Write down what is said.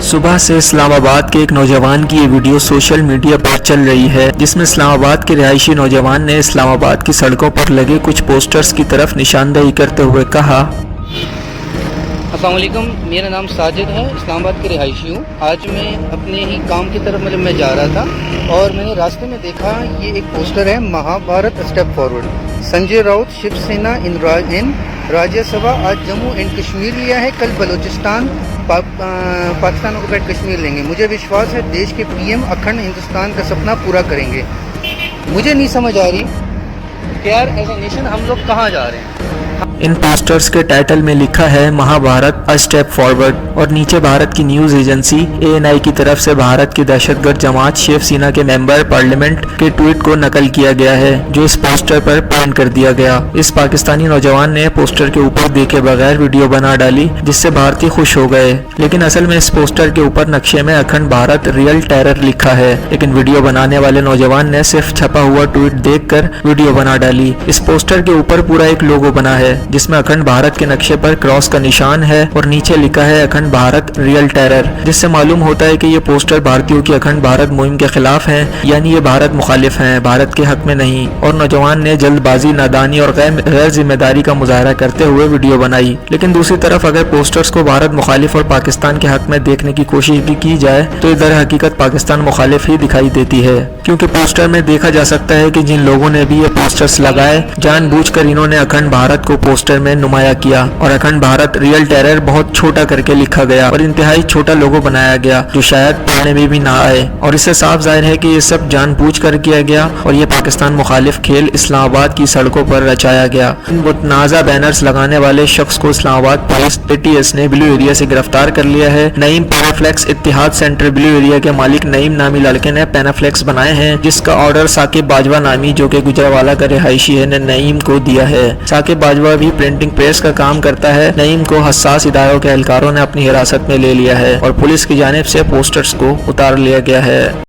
सुबह से इस्लामाबाद के एक नौजवान की ये वीडियो सोशल मीडिया पर चल रही है, जिसमें इस्लामाबाद के रिहायशी नौजवान ने इस्लामाबाद की सड़कों पर लगे कुछ पोस्टर्स की तरफ निशानदेही करते हुए कहा। अस्सलाम वालेकुम, मेरा नाम साजिद है, इस्लामाबाद के रिहायशी हूँ। आज मैं अपने ही काम की तरफ मैं जा रहा था और मैंने रास्ते में देखा ये एक पोस्टर है, महाभारत स्टेप फॉरवर्ड। संजय राउत शिवसेना इन राज्यसभा आज जम्मू एंड कश्मीर लिया है, कल बलूचिस्तान पाकिस्तान ऑक्युपाइड कश्मीर लेंगे। मुझे विश्वास है देश के पीएम अखंड हिंदुस्तान का सपना पूरा करेंगे। मुझे नहीं समझ आ रही कि यार एज ए नेशन हम लोग कहाँ जा रहे हैं। इन पोस्टर्स के टाइटल में लिखा है महाभारत अ स्टेप फॉरवर्ड और नीचे भारत की न्यूज एजेंसी ANI की तरफ से भारत की दहशतगर्द जमात शिवसेना के मेंबर पार्लियामेंट के ट्वीट को नकल किया गया है, जो इस पोस्टर पर पिन कर दिया गया। इस पाकिस्तानी नौजवान ने पोस्टर के ऊपर देखे बगैर वीडियो बना डाली, जिससे भारतीय खुश हो गए, लेकिन असल में इस पोस्टर के ऊपर नक्शे में अखंड भारत रियल टेरर लिखा है। लेकिन वीडियो बनाने वाले नौजवान ने सिर्फ छपा हुआ ट्वीट देखकर वीडियो बना डाली। इस पोस्टर के ऊपर पूरा एक लोगो बना है, जिसमें अखंड भारत के नक्शे पर क्रॉस का निशान है और नीचे लिखा है अखंड भारत रियल टेरर, जिससे मालूम होता है कि ये पोस्टर भारतीयों की अखंड भारत मुहिम के खिलाफ हैं, यानी ये भारत मुखालिफ हैं, भारत के हक में नहीं। और नौजवान ने जल्दबाजी, नादानी और गैर जिम्मेदारी का मुजाहरा करते हुए वीडियो बनाई। लेकिन दूसरी तरफ अगर पोस्टर्स को भारत मुखालिफ और पाकिस्तान के हक में देखने की कोशिश भी की जाए तो इधर हकीकत पाकिस्तान मुखालिफ ही दिखाई देती है, क्योंकि पोस्टर में देखा जा सकता है कि जिन लोगों ने भी ये पोस्टर्स लगाए जानबूझकर इन्होंने अखंड भारत को पोस्टर में नुमाया किया और अखंड भारत रियल टेरर बहुत छोटा करके लिखा गया और इंतहाई छोटा लोगो बनाया गया, जो शायद पढ़ने में भी ना आए। और इससे साफ जाहिर है कि ये सब जानबूझकर किया गया और ये पाकिस्तान मुखालिफ खेल इस्लामाबाद की सड़कों पर रचाया गया। इन मुतनाज़ा बैनर्स लगाने वाले शख्स को इस्लामाबाद पुलिस ATS ने ब्लू एरिया से गिरफ्तार कर लिया है। Naeem panaflex Ittehad center blue area के मालिक नईम नामी लड़के ने पैनाफ्लेक्स बनाए हैं, जिसका ऑर्डर साकिब बाजवा नामी, जो कि गुजरावाला का रिहायशी है, ने नईम को दिया है। साकिब बाजवा भी प्रिंटिंग प्रेस का काम करता है। नईम को हसास इदारों के एहलकारों ने अपनी हिरासत में ले लिया है और पुलिस की जानिब से पोस्टर्स को उतार लिया गया है।